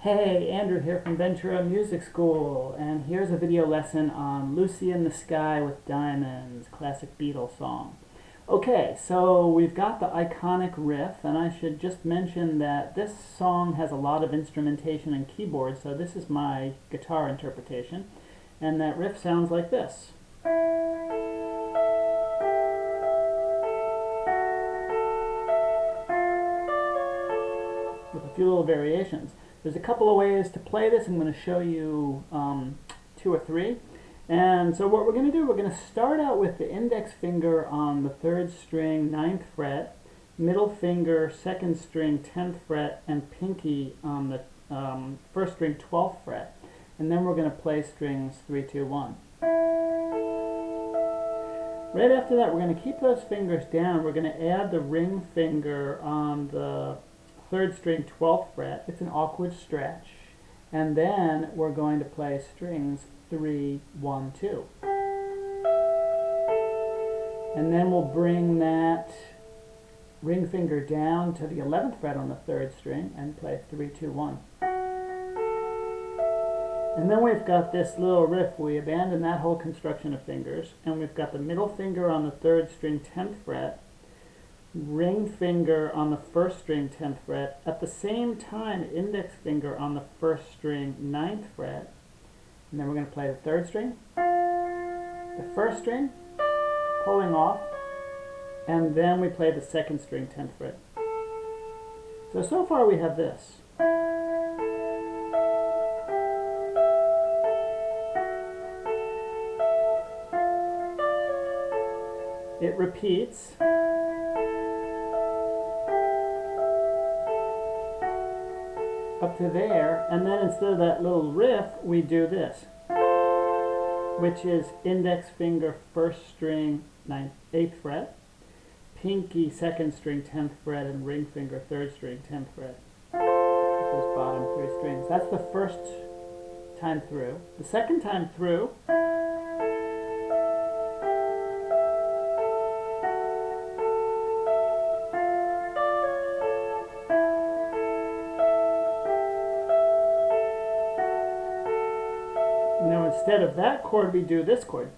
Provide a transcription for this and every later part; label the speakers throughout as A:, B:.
A: Hey, Andrew here from Ventura Music School, and here's a video lesson on Lucy in the Sky with Diamonds, classic Beatles song. Okay, so we've got the iconic riff, and I should just mention that this song has a lot of instrumentation and keyboards, so this is my guitar interpretation, and that riff sounds like this. With a few little variations. There's a couple of ways to play this. I'm going to show you two or three. And so what we're going to do, we're going to start out with the index finger on the 3rd string, 9th fret, middle finger, 2nd string, 10th fret, and pinky on the 1st string, 12th fret. And then we're going to play strings 3, 2, 1. Right after that, we're going to keep those fingers down. We're going to add the ring finger on the 3rd string, 12th fret. It's an awkward stretch. And then we're going to play strings 3, 1, 2. And then we'll bring that ring finger down to the 11th fret on the 3rd string and play 3, 2, 1. And then we've got this little riff. We abandon that whole construction of fingers, and we've got the middle finger on the 3rd string, 10th fret, ring finger on the 1st string, 10th fret, at the same time index finger on the 1st string, 9th fret, and then we're going to play the 3rd string, the 1st string, pulling off, and then we play the 2nd string, 10th fret. So far we have this. It repeats. Up to there, and then instead of that little riff, we do this, which is index finger 1st string 8th fret, pinky 2nd string 10th fret, and ring finger 3rd string 10th fret. Those bottom 3 strings. That's the first time through. The second time through, now instead of that chord, we do this chord,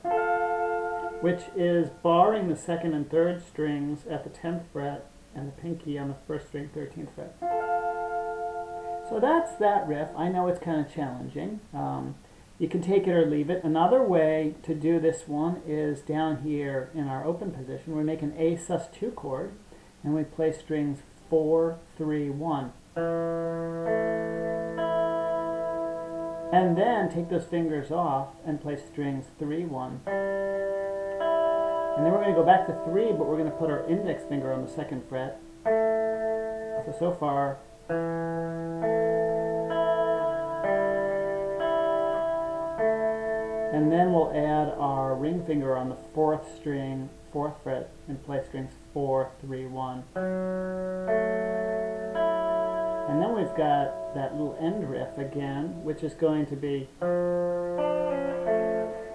A: which is barring the 2nd and 3rd strings at the 10th fret and the pinky on the 1st string, 13th fret. So that's that riff. I know it's kind of challenging. You can take it or leave it. Another way to do this one is down here in our open position. We make an A sus2 chord, and we play strings 4, 3, 1. And then take those fingers off and play strings 3, 1. And then we're going to go back to 3, but we're going to put our index finger on the 2nd fret. So far. And then we'll add our ring finger on the 4th string, 4th fret, and play strings 4, 3, 1. And then we've got that little end riff again, which is going to be,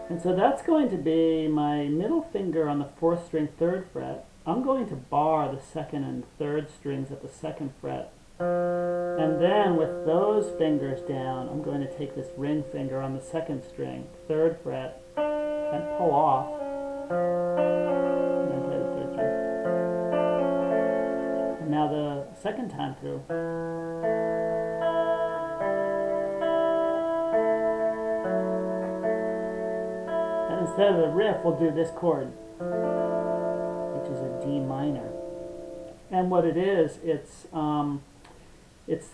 A: and so that's going to be my middle finger on the 4th string, 3rd fret. I'm going to bar the 2nd and 3rd strings at the 2nd fret. And then with those fingers down, I'm going to take this ring finger on the 2nd string, 3rd fret, and pull off. And then play the 3rd string. And now the second time through. Instead of the riff, we'll do this chord, which is a D minor. And what it is, it's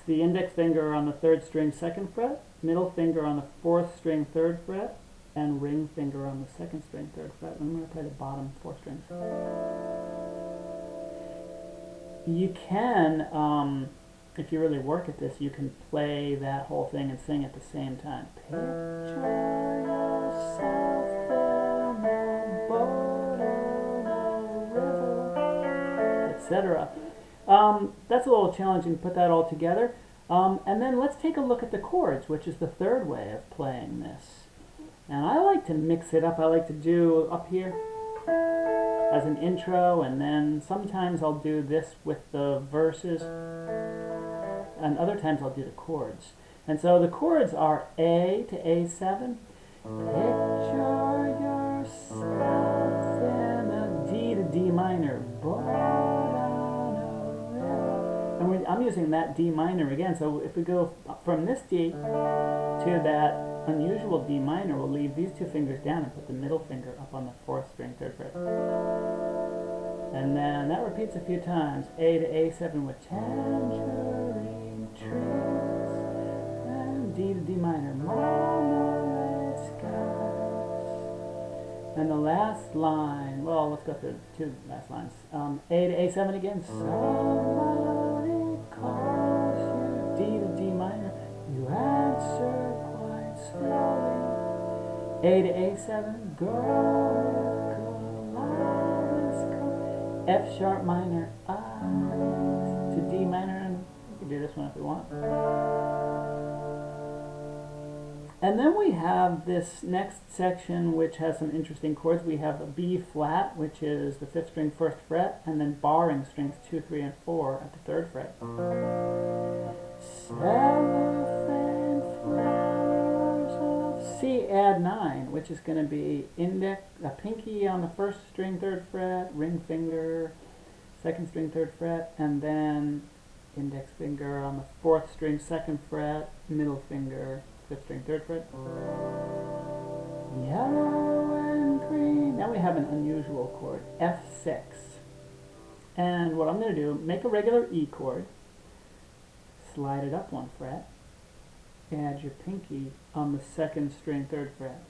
A: the index finger on the 3rd string, 2nd fret, middle finger on the 4th string, 3rd fret, and ring finger on the 2nd string, 3rd fret. And I'm going to play the bottom 4 strings. You can, if you really work at this, you can play that whole thing and sing at the same time. Picture yourself in a boat on a river, etc. That's a little challenging to put that all together. And then let's take a look at the chords, which is the third way of playing this. And I like to mix it up. I like to do up here as an intro, and then sometimes I'll do this with the verses, and other times I'll do the chords. And so the chords are A to A7. Picture yourself in a D to D minor, boat on a river. And I'm using that D minor again. So if we go from this D to that unusual D minor, we'll leave these two fingers down and put the middle finger up on the 4th string, 3rd fret. And then that repeats a few times. A to A7 with tangerine trees. And D to D minor, marmalade skies. And the last line, well, let's go through the 2 last lines. A to A7 again. Somebody calls you. D to D minor, you answer quite slowly. A to A7, girl. F sharp minor, to D minor, and we can do this one if we want. And then we have this next section which has some interesting chords. We have a B flat, which is the 5th string, 1st fret, and then barring strings 2, 3, and 4 at the 3rd fret. Cellophane flowers of C add 9, which is going to be a pinky on the 1st string, 3rd fret, ring finger, 2nd string, 3rd fret, and then index finger on the 4th string, 2nd fret, middle finger, 5th string, 3rd fret. Yellow and green. Now we have an unusual chord, F6. And what I'm going to do, make a regular E chord, slide it up 1 fret, add your pinky on the 2nd string, 3rd fret.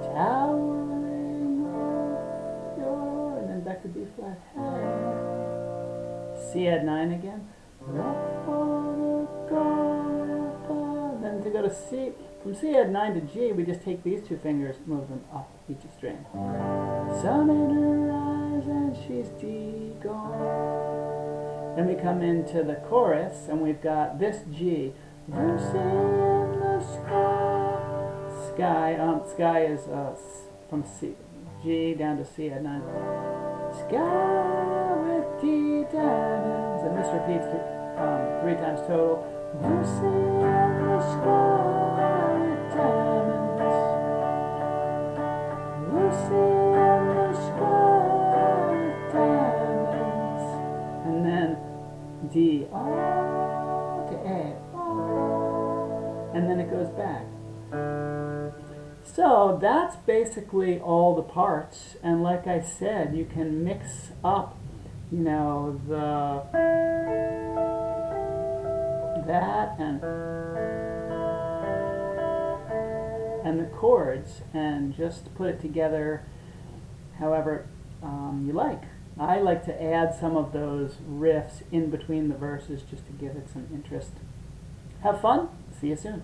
A: Towering off your, and then back to B flat. C add 9 again. Then to go to C, from C add 9 to G, we just take these 2 fingers, move them up each string. Sun in her eyes and she's D gone. Then we come into the chorus and we've got this G. Lucy in the sky. Sky is from C, G down to C add 9. Sky with D diamonds. And this repeats 3 times total. Lucy in the sky with diamonds. Lucy in the sky with diamonds. And then D, O to A, O. And then it goes back. So that's basically all the parts, and like I said, you can mix up, you know, that and the chords, and just put it together however you like. I like to add some of those riffs in between the verses just to give it some interest. Have fun. See you soon.